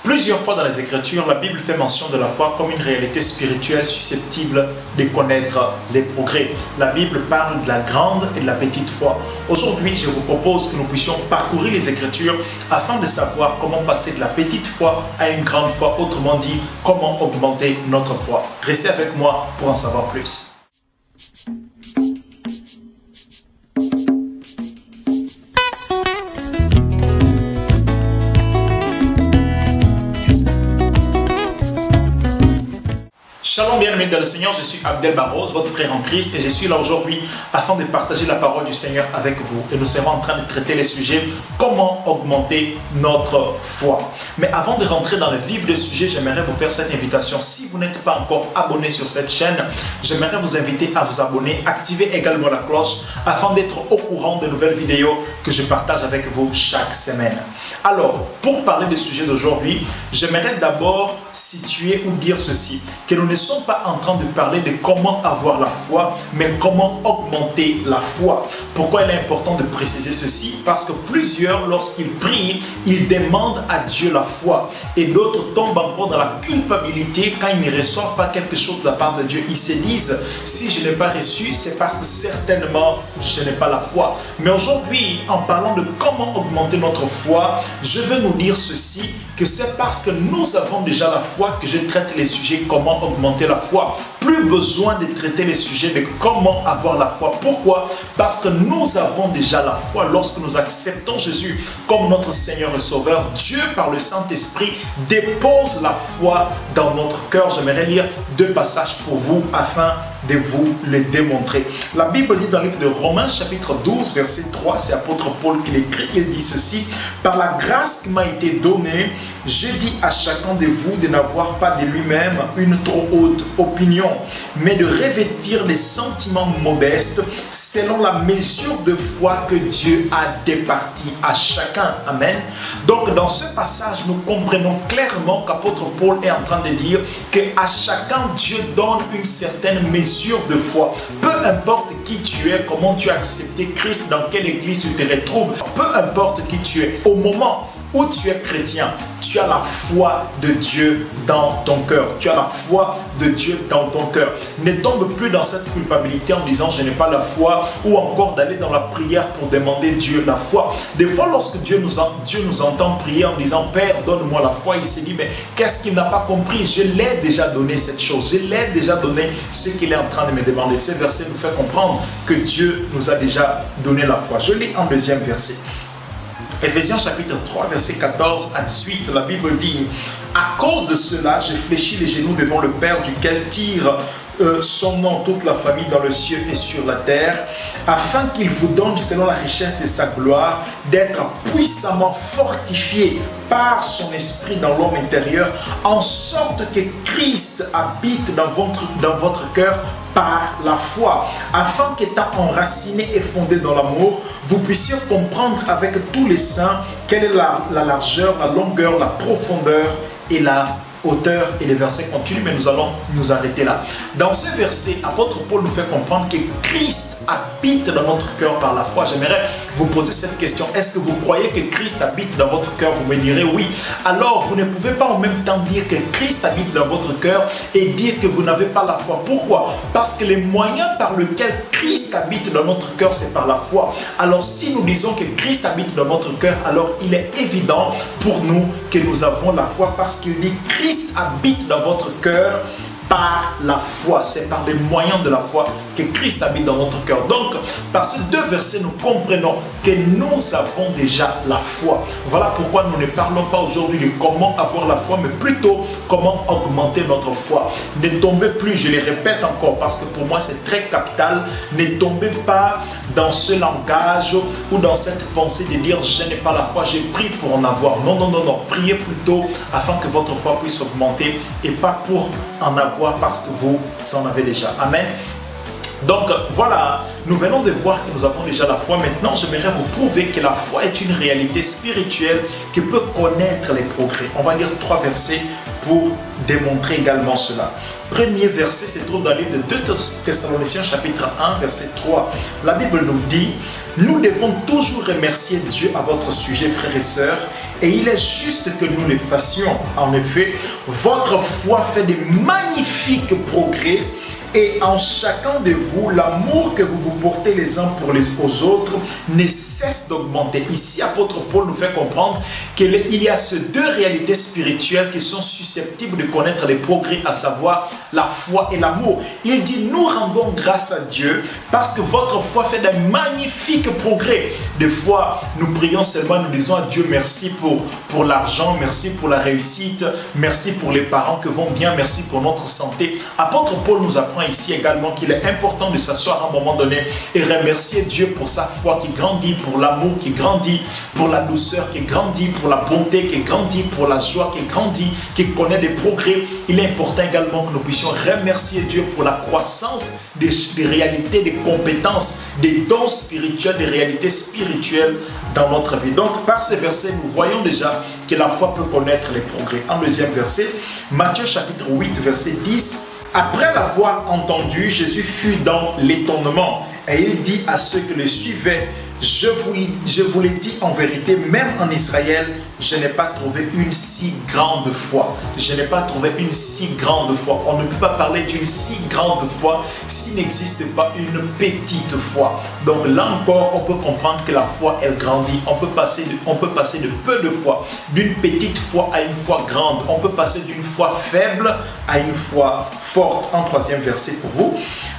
Plusieurs fois dans les Écritures, la Bible fait mention de la foi comme une réalité spirituelle susceptible de connaître les progrès. La Bible parle de la grande et de la petite foi. Aujourd'hui, je vous propose que nous puissions parcourir les Écritures afin de savoir comment passer de la petite foi à une grande foi, autrement dit, comment augmenter notre foi. Restez avec moi pour en savoir plus. Shalom bien-aimés dans le Seigneur, je suis Abdel Barros, votre frère en Christ, et je suis là aujourd'hui afin de partager la parole du Seigneur avec vous. Et nous serons en train de traiter les sujets comment augmenter notre foi. Mais avant de rentrer dans le vif du sujet, j'aimerais vous faire cette invitation. Si vous n'êtes pas encore abonné sur cette chaîne, j'aimerais vous inviter à vous abonner, activer également la cloche afin d'être au courant de nouvelles vidéos que je partage avec vous chaque semaine. Alors, pour parler du sujet d'aujourd'hui, j'aimerais d'abord situer ou dire ceci, que nous ne sommes pas en train de parler de comment avoir la foi, mais comment augmenter la foi. Pourquoi il est important de préciser ceci? Parce que plusieurs, lorsqu'ils prient, ils demandent à Dieu la foi. Et d'autres tombent encore dans la culpabilité quand ils ne reçoivent pas quelque chose de la part de Dieu. Ils se disent, si je n'ai pas reçu, c'est parce que certainement, je n'ai pas la foi. Mais aujourd'hui, en parlant de comment augmenter notre foi, je veux nous dire ceci, que c'est parce que nous avons déjà la foi que je traite les sujets comment augmenter la foi. Plus besoin de traiter les sujets de comment avoir la foi. Pourquoi? Parce que nous avons déjà la foi lorsque nous acceptons Jésus comme notre Seigneur et Sauveur. Dieu, par le Saint-Esprit, dépose la foi dans notre cœur. J'aimerais lire deux passages pour vous afin de vous le démontrer. La Bible dit dans le livre de Romains chapitre 12 verset 3, c'est l'apôtre Paul qui l'écrit, il dit ceci: par la grâce qui m'a été donnée, je dis à chacun de vous de n'avoir pas de lui-même une trop haute opinion, mais de revêtir des sentiments modestes selon la mesure de foi que Dieu a départie à chacun. Amen. Donc dans ce passage, nous comprenons clairement qu'apôtre Paul est en train de dire qu'à chacun Dieu donne une certaine mesure de foi. Peu importe qui tu es, comment tu as accepté Christ, dans quelle église tu te retrouves, peu importe qui tu es, au moment où tu es chrétien, tu as la foi de Dieu dans ton cœur. Tu as la foi de Dieu dans ton cœur. Ne tombe plus dans cette culpabilité en disant je n'ai pas la foi, ou encore d'aller dans la prière pour demander Dieu la foi. Des fois, lorsque Dieu nous entend prier en disant Père, donne-moi la foi, il se dit mais qu'est-ce qu'il n'a pas compris? Je l'ai déjà donné cette chose. Je l'ai déjà donné ce qu'il est en train de me demander. Ce verset nous fait comprendre que Dieu nous a déjà donné la foi. Je lis en deuxième verset. Éphésiens chapitre 3, verset 14 à 18, la Bible dit: à cause de cela, j'ai fléchi les genoux devant le Père, duquel tire son nom toute la famille dans le ciel et sur la terre, afin qu'il vous donne, selon la richesse de sa gloire, d'être puissamment fortifié par son esprit dans l'homme intérieur, en sorte que Christ habite dans votre cœur par la foi, afin qu'étant enraciné et fondé dans l'amour, vous puissiez comprendre avec tous les saints quelle est la largeur, la longueur, la profondeur et la hauteur. Et les versets continuent, mais nous allons nous arrêter là. Dans ce verset, apôtre Paul nous fait comprendre que Christ habite dans notre cœur par la foi. J'aimerais vous poser cette question: est-ce que vous croyez que Christ habite dans votre cœur? Vous me direz oui. Alors vous ne pouvez pas en même temps dire que Christ habite dans votre cœur et dire que vous n'avez pas la foi. Pourquoi? Parce que les moyens par lesquels Christ habite dans notre cœur, c'est par la foi. Alors si nous disons que Christ habite dans notre cœur, alors il est évident pour nous que nous avons la foi, parce qu'il dit Christ habite dans votre cœur par la foi. C'est par les moyens de la foi que Christ habite dans notre cœur. Donc, par ces deux versets, nous comprenons que nous avons déjà la foi. Voilà pourquoi nous ne parlons pas aujourd'hui de comment avoir la foi, mais plutôt comment augmenter notre foi. Ne tombez plus, je le répète encore, parce que pour moi c'est très capital, ne tombez pas dans ce langage ou dans cette pensée de dire je n'ai pas la foi, j'ai prié pour en avoir. Non, non, non, non. Priez plutôt afin que votre foi puisse augmenter et pas pour en avoir parce que vous en avez déjà. Amen. Donc voilà, nous venons de voir que nous avons déjà la foi. Maintenant, j'aimerais vous prouver que la foi est une réalité spirituelle qui peut connaître les progrès. On va lire 3 versets pour démontrer également cela. Premier verset se trouve dans le livre de 2 Thessaloniciens chapitre 1 verset 3. La Bible nous dit: nous devons toujours remercier Dieu à votre sujet, frères et sœurs, et il est juste que nous les fassions. En effet, votre foi fait de magnifiques progrès, et en chacun de vous, l'amour que vous vous portez les uns pour aux autres ne cesse d'augmenter. Ici, apôtre Paul nous fait comprendre qu'il y a ces deux réalités spirituelles qui sont susceptibles de connaître les progrès, à savoir la foi et l'amour. Il dit, nous rendons grâce à Dieu parce que votre foi fait de magnifiques progrès. Des fois, nous prions seulement, nous disons à Dieu merci pour l'argent, merci pour la réussite, merci pour les parents qui vont bien, merci pour notre santé. Apôtre Paul nous apprend ici également qu'il est important de s'asseoir à un moment donné et remercier Dieu pour sa foi qui grandit, pour l'amour qui grandit, pour la douceur qui grandit, pour la bonté qui grandit, pour la joie qui grandit, qui connaît des progrès. Il est important également que nous puissions remercier Dieu pour la croissance des réalités, des compétences, des dons spirituels, des réalités spirituelles dans notre vie. Donc par ces versets, nous voyons déjà que la foi peut connaître les progrès. En deuxième verset, Matthieu chapitre 8, verset 10, après l'avoir entendu, Jésus fut dans l'étonnement et il dit à ceux qui le suivaient, je vous l'ai dit en vérité, même en Israël, je n'ai pas trouvé une si grande foi. Je n'ai pas trouvé une si grande foi. On ne peut pas parler d'une si grande foi s'il n'existe pas une petite foi. Donc là encore, on peut comprendre que la foi, elle grandit. On peut passer de peu de foi, d'une petite foi à une foi grande. On peut passer d'une foi faible à une foi forte. En troisième verset pour vous.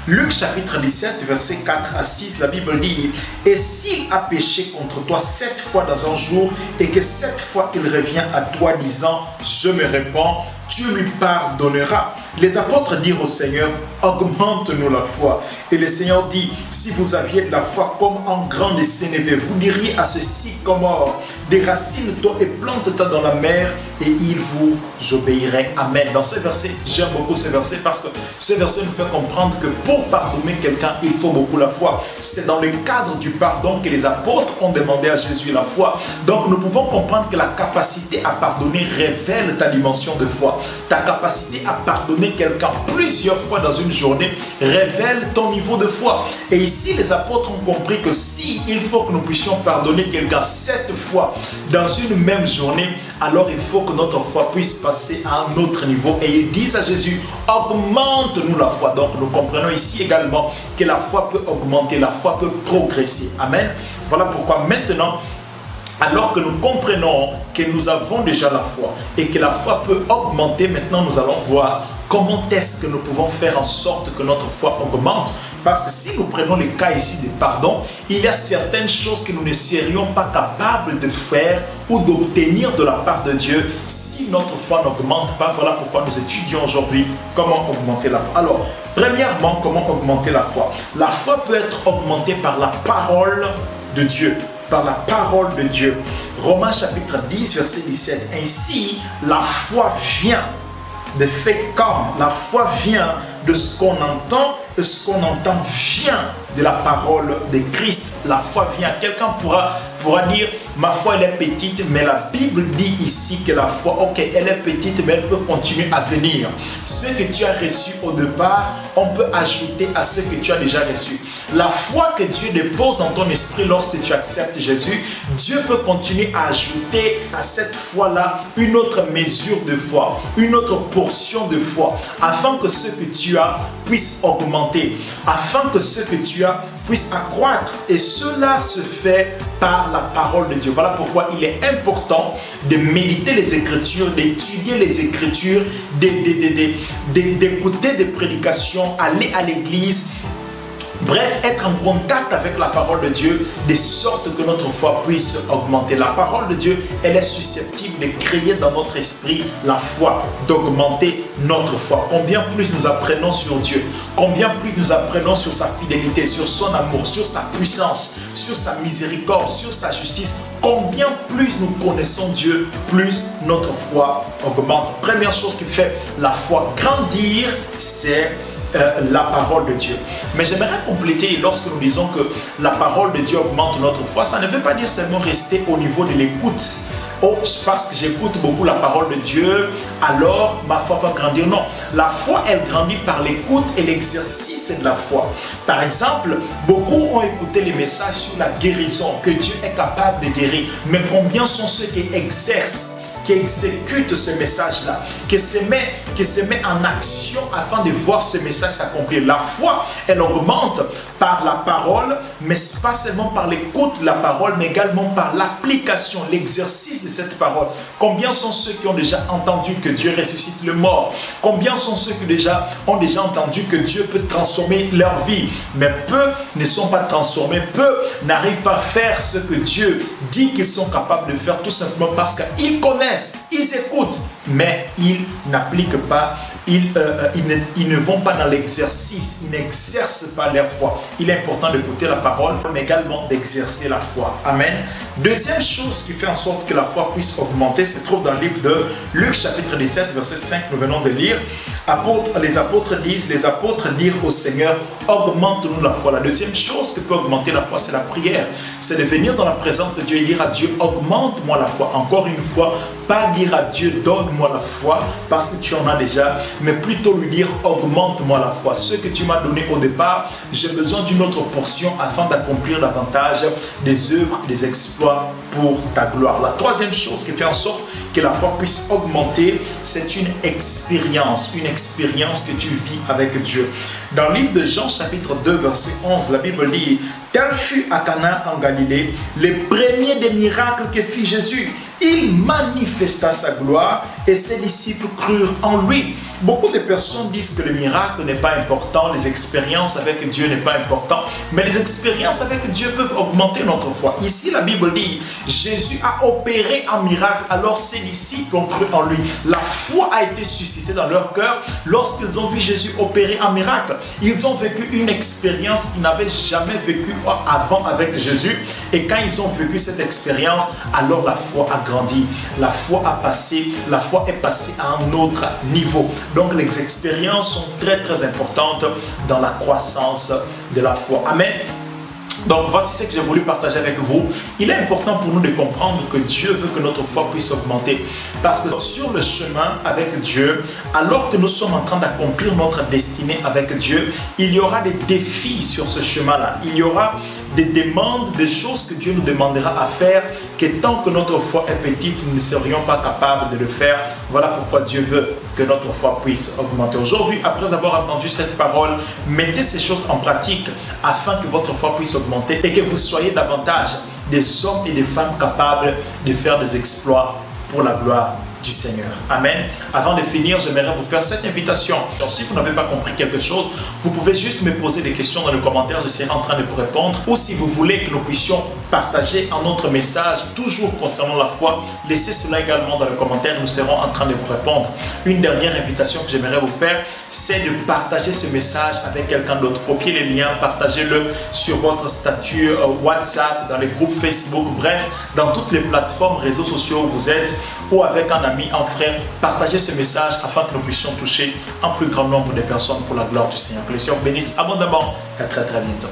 Luc chapitre 17, verset 4 à 6, la Bible dit, « Et s'il a péché contre toi 7 fois dans un jour, et que 7 fois il revient à toi disant, je me répands, tu lui pardonneras. » Les apôtres dirent au Seigneur, « Augmente-nous la foi. » Et le Seigneur dit, « Si vous aviez de la foi comme un grain de sénévé, vous diriez à ce sycomore, déracine-toi et plante-toi dans la mer, et il vous obéirait. » Amen. Dans ce verset, j'aime beaucoup ce verset parce que ce verset nous fait comprendre que pour pardonner quelqu'un, il faut beaucoup la foi. C'est dans le cadre du pardon que les apôtres ont demandé à Jésus la foi. Donc nous pouvons comprendre que la capacité à pardonner révèle ta dimension de foi. Ta capacité à pardonner quelqu'un plusieurs fois dans une journée révèle ton niveau de foi. Et ici, les apôtres ont compris que si il faut que nous puissions pardonner quelqu'un 7 fois dans une même journée, alors il faut que notre foi puisse passer à un autre niveau. Et ils disent à Jésus, augmente-nous la foi. Donc nous comprenons ici également que la foi peut augmenter, la foi peut progresser. Amen. Voilà pourquoi maintenant, alors que nous comprenons que nous avons déjà la foi et que la foi peut augmenter, maintenant nous allons voir comment est-ce que nous pouvons faire en sorte que notre foi augmente. Parce que si nous prenons le cas ici de pardon, il y a certaines choses que nous ne serions pas capables de faire ou d'obtenir de la part de Dieu si notre foi n'augmente pas. Voilà pourquoi nous étudions aujourd'hui comment augmenter la foi. Alors, premièrement, comment augmenter la foi? La foi peut être augmentée par la parole de Dieu. Par la parole de Dieu. Romains chapitre 10, verset 17. Ainsi, la foi vient de fait comme. La foi vient de ce qu'on entend, et ce qu'on entend vient de la parole de Christ. La foi vient. Quelqu'un pourra dire, ma foi elle est petite, mais la Bible dit ici que la foi, ok, elle est petite, mais elle peut continuer à venir. Ce que tu as reçu au départ, on peut ajouter à ce que tu as déjà reçu. La foi que Dieu dépose dans ton esprit lorsque tu acceptes Jésus, Dieu peut continuer à ajouter à cette foi-là une autre mesure de foi, une autre portion de foi, afin que ce que tu as puisse augmenter, afin que ce que tu as puisse accroître. Et cela se fait par la parole de Dieu. Voilà pourquoi il est important de méditer les Écritures, d'étudier les Écritures, d'écouter des prédications, aller à l'église. Bref, être en contact avec la parole de Dieu de sorte que notre foi puisse augmenter. La parole de Dieu, elle est susceptible de créer dans notre esprit la foi, d'augmenter notre foi. Combien plus nous apprenons sur Dieu, combien plus nous apprenons sur sa fidélité, sur son amour, sur sa puissance, sur sa miséricorde, sur sa justice, combien plus nous connaissons Dieu, plus notre foi augmente. Première chose qui fait la foi grandir, c'est la parole de Dieu. Mais j'aimerais compléter lorsque nous disons que la parole de Dieu augmente notre foi. Ça ne veut pas dire seulement rester au niveau de l'écoute, oh, parce que j'écoute beaucoup la parole de Dieu, alors ma foi va grandir. Non, la foi, elle grandit par l'écoute et l'exercice de la foi. Par exemple, beaucoup ont écouté les messages sur la guérison, que Dieu est capable de guérir. Mais combien sont ceux qui exercent, qui exécutent ce message-là, qui se met en action afin de voir ce message s'accomplir? La foi, elle augmente par la parole, mais pas seulement par l'écoute de la parole, mais également par l'application, l'exercice de cette parole. Combien sont ceux qui ont déjà entendu que Dieu ressuscite le mort? Combien sont ceux qui ont déjà entendu que Dieu peut transformer leur vie? Mais peu ne sont pas transformés, peu n'arrivent pas à faire ce que Dieu dit qu'ils sont capables de faire, tout simplement parce qu'ils connaissent, ils écoutent, mais ils n'appliquent pas. Ils ne vont pas dans l'exercice, ils n'exercent pas leur foi. Il est important d'écouter la parole, mais également d'exercer la foi. Amen. Deuxième chose qui fait en sorte que la foi puisse augmenter se trouve dans le livre de Luc chapitre 17, verset 5, nous venons de lire. Les apôtres dirent au Seigneur, augmente-nous la foi. La deuxième chose qui peut augmenter la foi, c'est la prière. C'est de venir dans la présence de Dieu et dire à Dieu, augmente-moi la foi. Encore une fois, pas dire à Dieu, donne-moi la foi, parce que tu en as déjà, mais plutôt lui dire, augmente-moi la foi. Ce que tu m'as donné au départ, j'ai besoin d'une autre portion afin d'accomplir davantage des œuvres et des exploits pour ta gloire. La troisième chose qui fait en sorte que la foi puisse augmenter, c'est une expérience que tu vis avec Dieu. Dans le livre de Jean chapitre 2 verset 11, la Bible dit, tel fut à Cana en Galilée le premier des miracles que fit Jésus. Il manifesta sa gloire et ses disciples crurent en lui. Beaucoup de personnes disent que le miracle n'est pas important, les expériences avec Dieu n'est pas important, mais les expériences avec Dieu peuvent augmenter notre foi. Ici, la Bible dit, Jésus a opéré un miracle, alors ses disciples ont cru en lui. La foi a été suscitée dans leur cœur lorsqu'ils ont vu Jésus opérer un miracle. Ils ont vécu une expérience qu'ils n'avaient jamais vécue avant avec Jésus. Et quand ils ont vécu cette expérience, alors la foi a grandi. La foi est passée à un autre niveau. Donc les expériences sont très très importantes dans la croissance de la foi. Amen. Donc voici ce que j'ai voulu partager avec vous. Il est important pour nous de comprendre que Dieu veut que notre foi puisse augmenter. Parce que sur le chemin avec Dieu, alors que nous sommes en train d'accomplir notre destinée avec Dieu, il y aura des défis sur ce chemin-là. Il y aura des demandes, des choses que Dieu nous demandera à faire, que tant que notre foi est petite, nous ne serions pas capables de le faire. Voilà pourquoi Dieu veut que notre foi puisse augmenter. Aujourd'hui, après avoir entendu cette parole, mettez ces choses en pratique afin que votre foi puisse augmenter et que vous soyez davantage des hommes et des femmes capables de faire des exploits pour la gloire du Seigneur. Amen. Avant de finir, j'aimerais vous faire cette invitation. Donc, si vous n'avez pas compris quelque chose, vous pouvez juste me poser des questions dans les commentaires. Je serai en train de vous répondre. Ou si vous voulez que nous puissions partager un autre message, toujours concernant la foi, laissez cela également dans les commentaires. Nous serons en train de vous répondre. Une dernière invitation que j'aimerais vous faire, c'est de partager ce message avec quelqu'un d'autre. Copiez les liens, partagez-le sur votre statut WhatsApp, dans les groupes Facebook, bref, dans toutes les plateformes, réseaux sociaux où vous êtes, ou avec un ami, un frère. Partagez ce message afin que nous puissions toucher un plus grand nombre de personnes pour la gloire du Seigneur. Que le Seigneur bénisse abondamment et à très très bientôt.